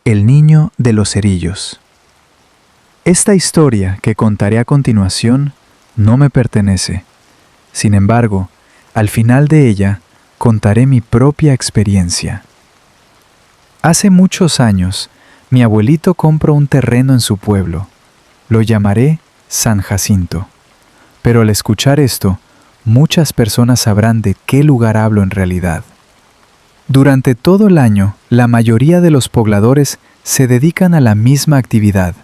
El niño de los cerillos. Esta historia que contaré a continuación no me pertenece. Sin embargo, al final de ella contaré mi propia experiencia. Hace muchos años, mi abuelito compró un terreno en su pueblo. Lo llamaré San Jacinto. Pero al escuchar esto, muchas personas sabrán de qué lugar hablo en realidad. Durante todo el año, la mayoría de los pobladores se dedican a la misma actividad,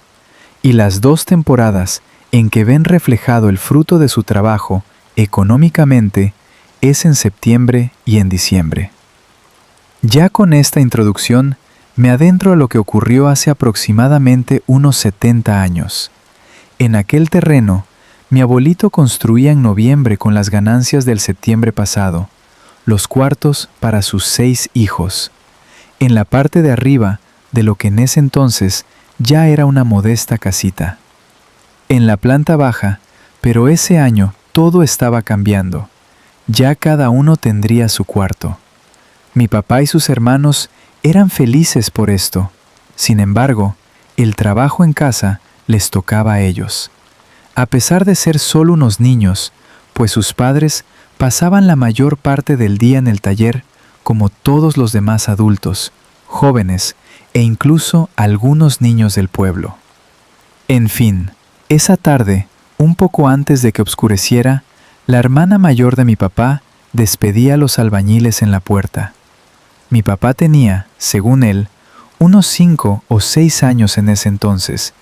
y las 2 temporadas en que ven reflejado el fruto de su trabajo económicamente es en septiembre y en diciembre. Ya con esta introducción, me adentro a lo que ocurrió hace aproximadamente unos 70 años. En aquel terreno, mi abuelito construía en noviembre con las ganancias del septiembre pasado los cuartos para sus 6 hijos, en la parte de arriba de lo que en ese entonces ya era una modesta casita. En la planta baja, pero ese año todo estaba cambiando. Ya cada uno tendría su cuarto. Mi papá y sus hermanos eran felices por esto. Sin embargo, el trabajo en casa les tocaba a ellos. A pesar de ser solo unos niños, pues sus padres pasaban la mayor parte del día en el taller como todos los demás adultos, jóvenes e incluso algunos niños del pueblo. En fin, esa tarde, un poco antes de que oscureciera, la hermana mayor de mi papá despedía a los albañiles en la puerta. Mi papá tenía, según él, unos 5 o 6 años en ese entonces,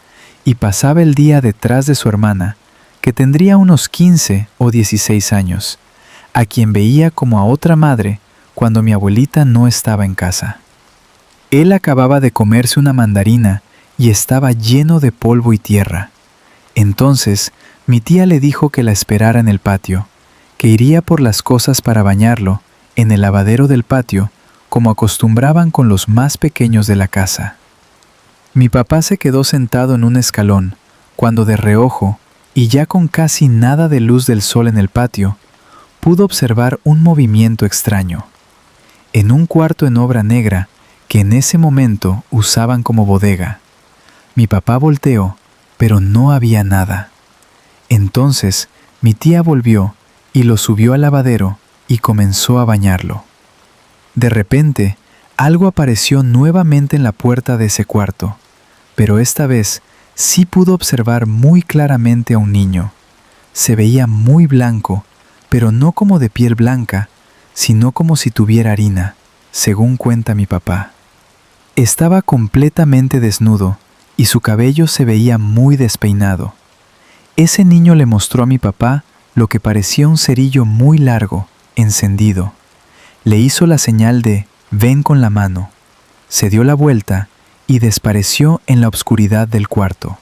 y pasaba el día detrás de su hermana, que tendría unos 15 o 16 años, a quien veía como a otra madre cuando mi abuelita no estaba en casa. Él acababa de comerse una mandarina y estaba lleno de polvo y tierra. Entonces, mi tía le dijo que la esperara en el patio, que iría por las cosas para bañarlo en el lavadero del patio, como acostumbraban con los más pequeños de la casa. Mi papá se quedó sentado en un escalón, cuando de reojo, y ya con casi nada de luz del sol en el patio, pudo observar un movimiento extraño. En un cuarto en obra negra, que en ese momento usaban como bodega, mi papá volteó, pero no había nada. Entonces, mi tía volvió y lo subió al lavadero y comenzó a bañarlo. De repente, algo apareció nuevamente en la puerta de ese cuarto, pero esta vez sí pudo observar muy claramente a un niño. Se veía muy blanco, pero no como de piel blanca, sino como si tuviera harina, según cuenta mi papá. Estaba completamente desnudo y su cabello se veía muy despeinado. Ese niño le mostró a mi papá lo que parecía un cerillo muy largo, encendido. Le hizo la señal de «ven con la mano». Se dio la vuelta y desapareció en la oscuridad del cuarto.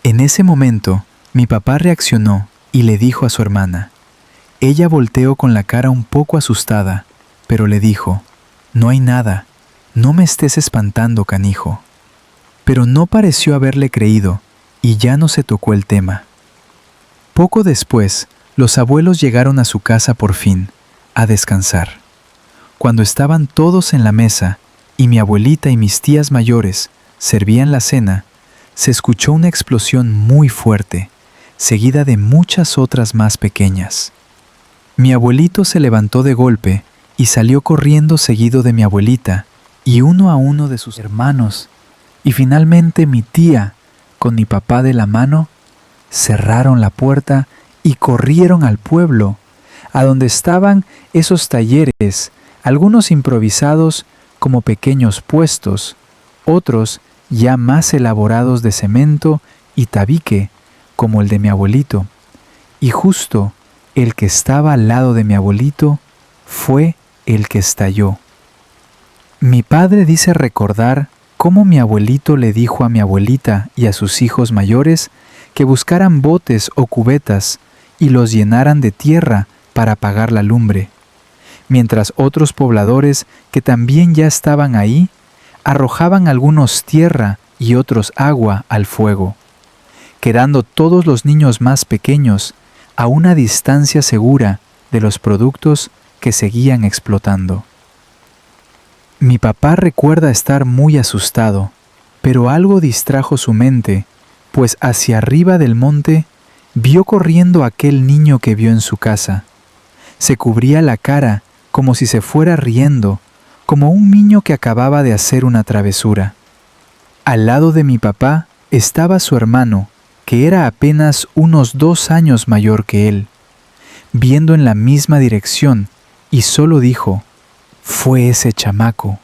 En ese momento, mi papá reaccionó y le dijo a su hermana. Ella volteó con la cara un poco asustada, pero le dijo, «No hay nada, no me estés espantando, canijo». Pero no pareció haberle creído y ya no se tocó el tema. Poco después, los abuelos llegaron a su casa por fin, a descansar. Cuando estaban todos en la mesa y mi abuelita y mis tías mayores servían la cena, se escuchó una explosión muy fuerte, seguida de muchas otras más pequeñas. Mi abuelito se levantó de golpe y salió corriendo seguido de mi abuelita y uno a uno de sus hermanos, y finalmente mi tía, con mi papá de la mano, cerraron la puerta y corrieron al pueblo, a donde estaban esos talleres, algunos improvisados como pequeños puestos, otros ya más elaborados de cemento y tabique, como el de mi abuelito. Y justo el que estaba al lado de mi abuelito fue el que estalló. Mi padre dice recordar cómo mi abuelito le dijo a mi abuelita y a sus hijos mayores que buscaran botes o cubetas y los llenaran de tierra para apagar la lumbre, mientras otros pobladores que también ya estaban ahí arrojaban algunos tierra y otros agua al fuego, quedando todos los niños más pequeños a una distancia segura de los productos que seguían explotando. Mi papá recuerda estar muy asustado, pero algo distrajo su mente, pues hacia arriba del monte vio corriendo aquel niño que vio en su casa. Se cubría la cara como si se fuera riendo, como un niño que acababa de hacer una travesura. Al lado de mi papá estaba su hermano, que era apenas unos 2 años mayor que él, viendo en la misma dirección, y solo dijo: «Fue ese chamaco».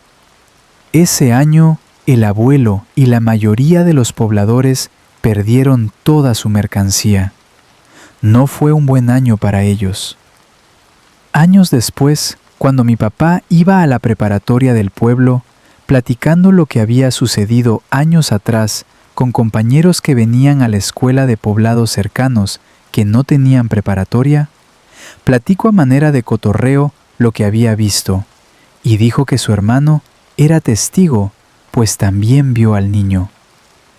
Ese año, el abuelo y la mayoría de los pobladores perdieron toda su mercancía. No fue un buen año para ellos. Años después, cuando mi papá iba a la preparatoria del pueblo, platicando lo que había sucedido años atrás con compañeros que venían a la escuela de poblados cercanos que no tenían preparatoria, platicó a manera de cotorreo lo que había visto, y dijo que su hermano era testigo, pues también vio al niño.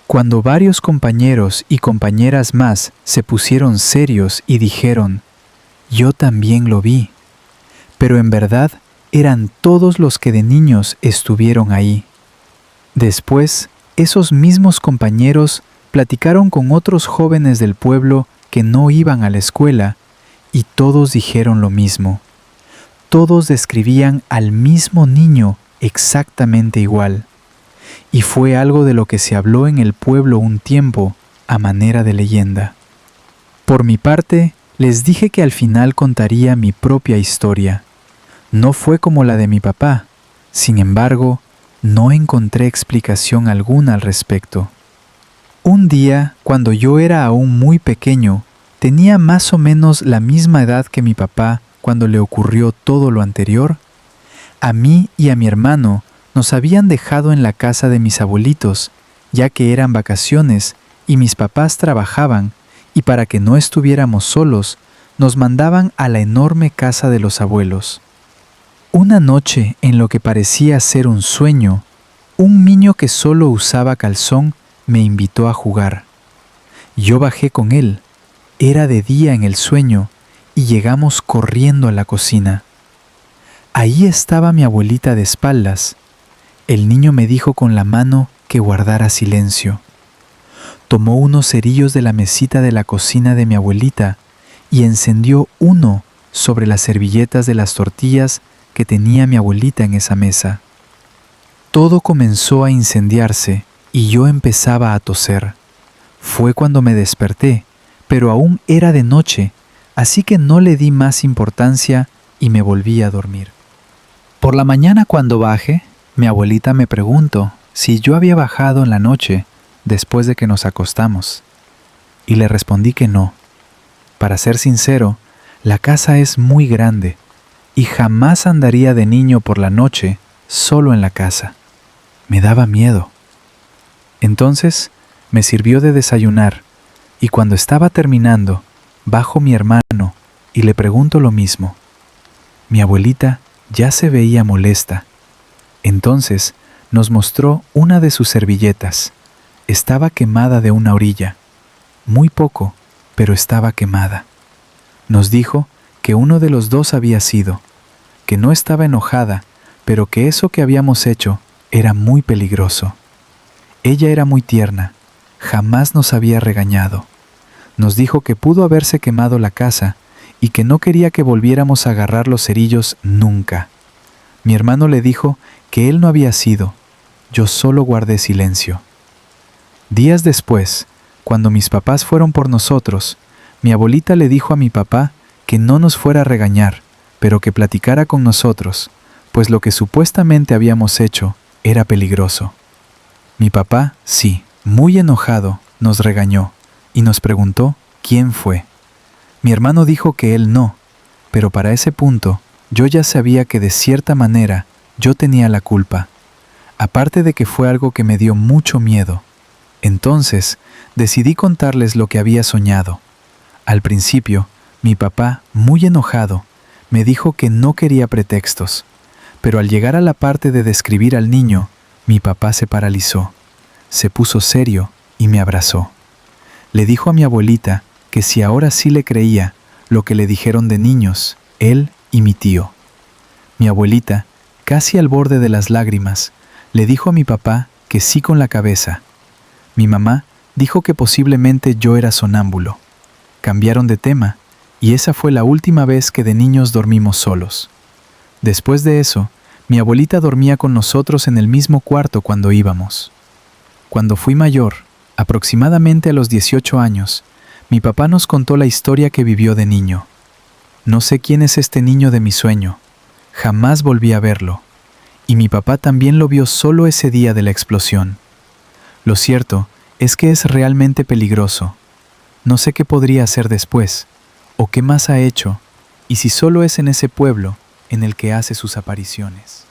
Cuando varios compañeros y compañeras más se pusieron serios y dijeron: «Yo también lo vi», pero en verdad eran todos los que de niños estuvieron ahí. Después, esos mismos compañeros platicaron con otros jóvenes del pueblo que no iban a la escuela, y todos dijeron lo mismo. Todos describían al mismo niño exactamente igual, y fue algo de lo que se habló en el pueblo un tiempo a manera de leyenda. Por mi parte, les dije que al final contaría mi propia historia. No fue como la de mi papá, sin embargo, no encontré explicación alguna al respecto. Un día, cuando yo era aún muy pequeño, tenía más o menos la misma edad que mi papá cuando le ocurrió todo lo anterior. A mí y a mi hermano nos habían dejado en la casa de mis abuelitos, ya que eran vacaciones y mis papás trabajaban, y para que no estuviéramos solos, nos mandaban a la enorme casa de los abuelos. Una noche, en lo que parecía ser un sueño, un niño que solo usaba calzón me invitó a jugar. Yo bajé con él. Era de día en el sueño y llegamos corriendo a la cocina. Ahí estaba mi abuelita de espaldas. El niño me dijo con la mano que guardara silencio. Tomó unos cerillos de la mesita de la cocina de mi abuelita y encendió uno sobre las servilletas de las tortillas que tenía mi abuelita en esa mesa. Todo comenzó a incendiarse y yo empezaba a toser. Fue cuando me desperté, pero aún era de noche, así que no le di más importancia y me volví a dormir. Por la mañana, cuando bajé, mi abuelita me preguntó si yo había bajado en la noche después de que nos acostamos, y le respondí que no. Para ser sincero, la casa es muy grande y jamás andaría de niño por la noche solo en la casa. Me daba miedo. Entonces me sirvió de desayunar, y cuando estaba terminando, bajo mi hermano y le pregunto lo mismo. Mi abuelita ya se veía molesta. Entonces nos mostró una de sus servilletas. Estaba quemada de una orilla. Muy poco, pero estaba quemada. Nos dijo que uno de los dos había sido, que no estaba enojada, pero que eso que habíamos hecho era muy peligroso. Ella era muy tierna, jamás nos había regañado. Nos dijo que pudo haberse quemado la casa y que no quería que volviéramos a agarrar los cerillos nunca. Mi hermano le dijo que él no había sido, yo solo guardé silencio. Días después, cuando mis papás fueron por nosotros, mi abuelita le dijo a mi papá que no nos fuera a regañar, pero que platicara con nosotros, pues lo que supuestamente habíamos hecho era peligroso. Mi papá, sí, muy enojado, nos regañó y nos preguntó quién fue. Mi hermano dijo que él no, pero para ese punto yo ya sabía que de cierta manera yo tenía la culpa, aparte de que fue algo que me dio mucho miedo. Entonces decidí contarles lo que había soñado. Al principio, mi papá, muy enojado, me dijo que no quería pretextos, pero al llegar a la parte de describir al niño, mi papá se paralizó, se puso serio y me abrazó. Le dijo a mi abuelita que si ahora sí le creía lo que le dijeron de niños, él y mi tío. Mi abuelita, Casi al borde de las lágrimas, le dijo a mi papá que sí con la cabeza. Mi mamá dijo que posiblemente yo era sonámbulo. Cambiaron de tema, y esa fue la última vez que de niños dormimos solos. Después de eso, mi abuelita dormía con nosotros en el mismo cuarto cuando íbamos. Cuando fui mayor, aproximadamente a los 18 años, mi papá nos contó la historia que vivió de niño. No sé quién es este niño de mi sueño. Jamás volví a verlo. Y mi papá también lo vio solo ese día de la explosión. Lo cierto es que es realmente peligroso. No sé qué podría hacer después, o qué más ha hecho, y si solo es en ese pueblo en el que hace sus apariciones.